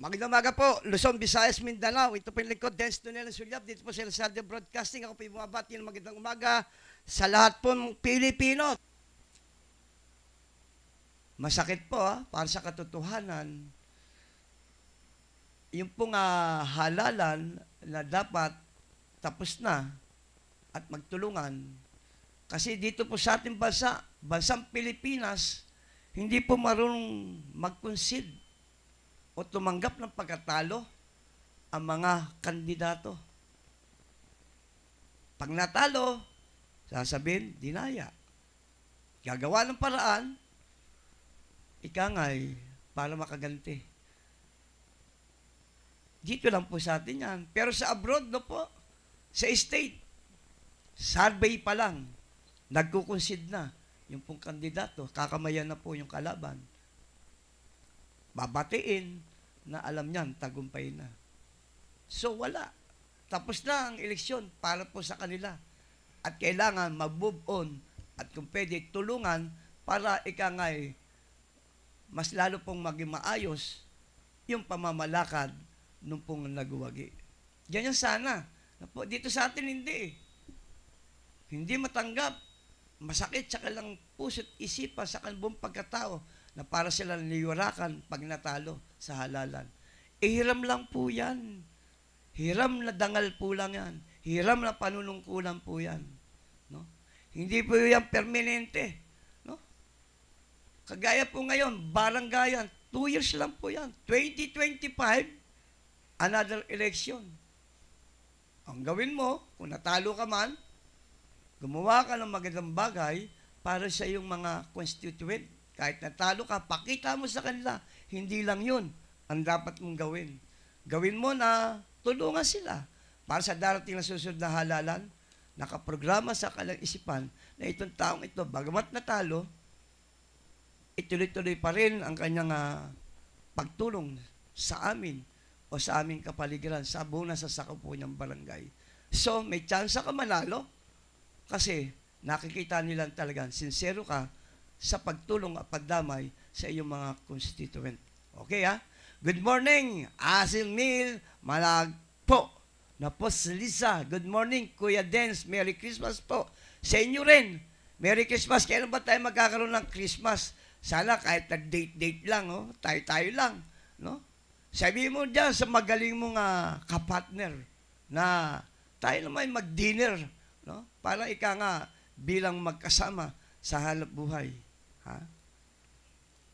Magandang umaga po, Luzon, Visayas, Mindanao. Ito po yung lingkod, Dance Tunel Sulyap. Dito po sa Salde Broadcasting. Ako po yung bumabati ng magandang umaga sa lahat po ng Pilipino. Masakit po para sa katotohanan. Yung pong halalan na dapat tapos na at magtulungan. Kasi dito po sa ating bansa, bansang Pilipinas, hindi po marunong mag-concede o tumanggap ng pagkatalo ang mga kandidato. Pag natalo, sasabihin, dinaya. Gagawa ng paraan, ikangay, para makaganti. Dito lang po sa atin yan. Pero sa abroad, no po, sa state, survey pa lang, nagkukonsid na yung pong kandidato, kakamayan na po yung kalaban. Babatiin na alam niyan, tagumpay na. So wala. Tapos na ang eleksyon para po sa kanila. At kailangan mag-move on at kung pwede tulungan para ikangay mas lalo pong maging maayos yung pamamalakad nung pong nagwagi. Ganyan sana. Dito sa atin hindi. Hindi matanggap. Masakit sa kanilang puso't isipan sa kanilang buong pagkatao na para sila niyurakan pag natalo sa halalan. Hiram lang po yan. Hiram na dangal po lang yan. Hiram na panunungkulan po yan. No? Hindi po yan permanente. No? Kagaya po ngayon, baranggayan, 2 years lang po yan. 2025, another election. Ang gawin mo, kung natalo ka man, gumawa ka ng magandang bagay para sa iyong mga constituent. Kahit natalo ka, pakita mo sa kanila. Hindi lang yun ang dapat mong gawin. Gawin mo na tulungan sila para sa darating na susunod na halalan, nakaprograma sa kanilang isipan na itong taong ito, bagamat natalo, ituloy-tuloy pa rin ang kanyang pagtulong sa amin o sa aming kapaligiran, sa buong nasa sakapo niyang barangay. So, may chance ka manalo kasi nakikita nila talagang sincero ka sa pagtulong at pagdamay sa iyong mga constituent. Okay Good morning, Asil Mil Malagpo. Na po si Lisa. Good morning, Kuya Dens. Merry Christmas po. Sa inyo rin. Merry Christmas. Kailan ba tayo magkakaroon ng Christmas? Sana kahit nag-date-date lang, tayo-tayo lang. No? Sabi mo dyan sa magaling mong kapartner na tayo naman mag-dinner. No? Para ika nga bilang magkasama sa hanap buhay.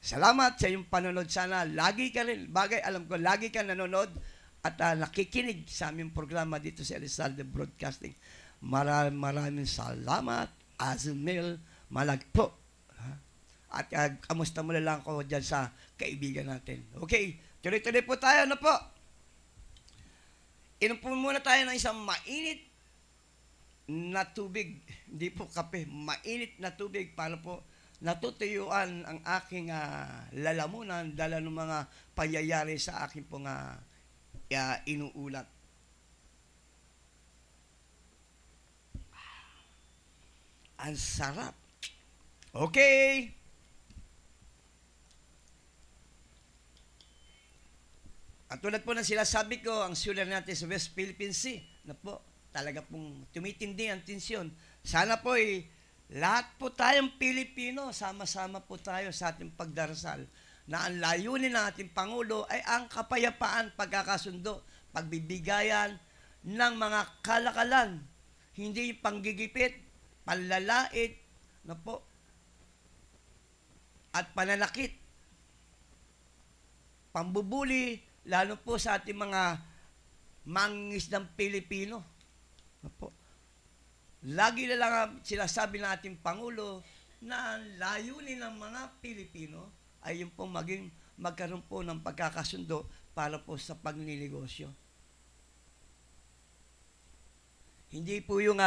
Salamat sa iyong panonood. Sana lagi ka rin, alam ko, lagi ka nanonood at nakikinig sa aming programa dito sa Salde Broadcasting. Maraming salamat, Azmil Malagpo. At kamusta mo na lang ako dyan sa kaibigan natin. Okay, tuloy-tuloy po tayo, ano po? Inom po muna tayo ng isang mainit na tubig. Hindi po kape, mainit na tubig para po natutuyuan ang aking lalamunan dala ng mga pangyayari sa aking pong inuulat. Ang sarap. Okay. At tulad po na sila sabi ko, ang sular natin sa West Philippine Sea, na po, talaga pong tumitindi ang tensyon. Sana po lahat po tayong Pilipino, sama-sama po tayo sa ating pagdarasal na ang layunin ng ating Pangulo ay ang kapayapaan, pagkakasundo, pagbibigayan ng mga kalakalan, hindi yung panggigipit, panlalait, na po, at pananakit, pambubuli, lalo po sa ating mga mangingisdang Pilipino. Na po. Lagi na lang sinasabi ng ating Pangulo na ang layunin ng mga Pilipino ay yung pong magkaroon po ng pagkakasundo para po sa pagninegosyo. Hindi po yung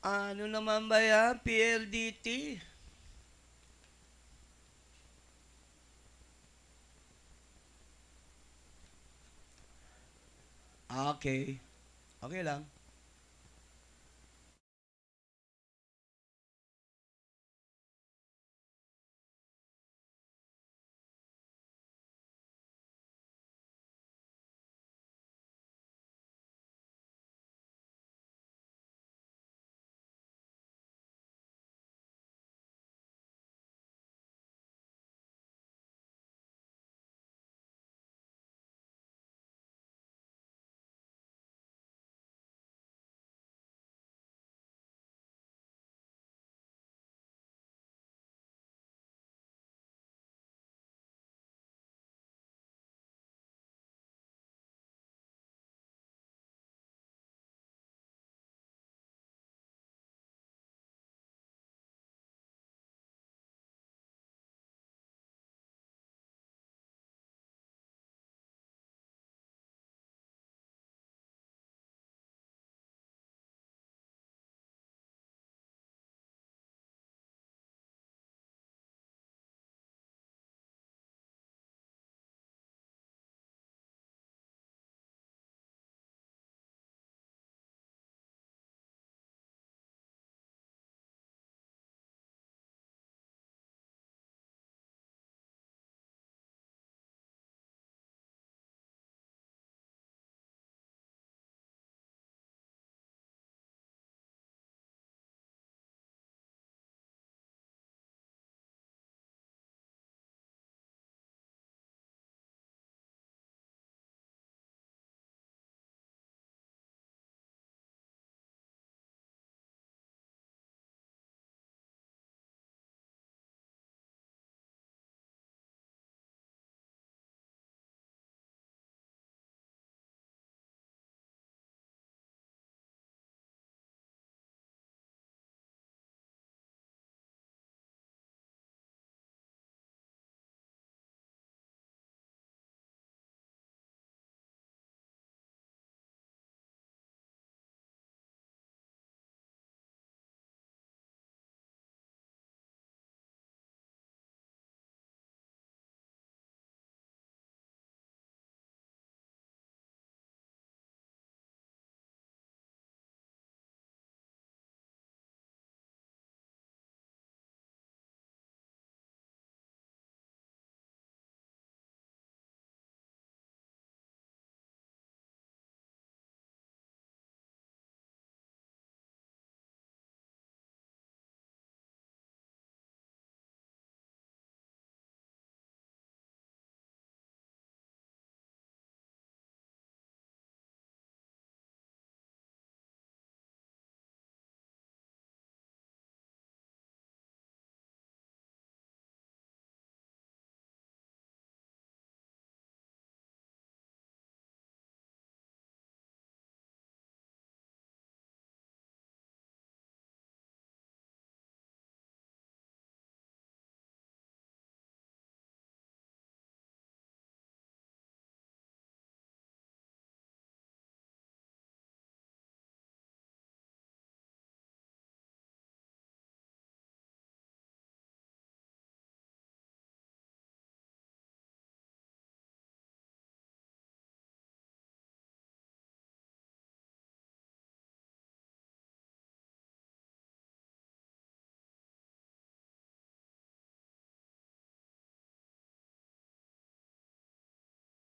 Ano naman ba yan? PLDT? Okay. Okay lang.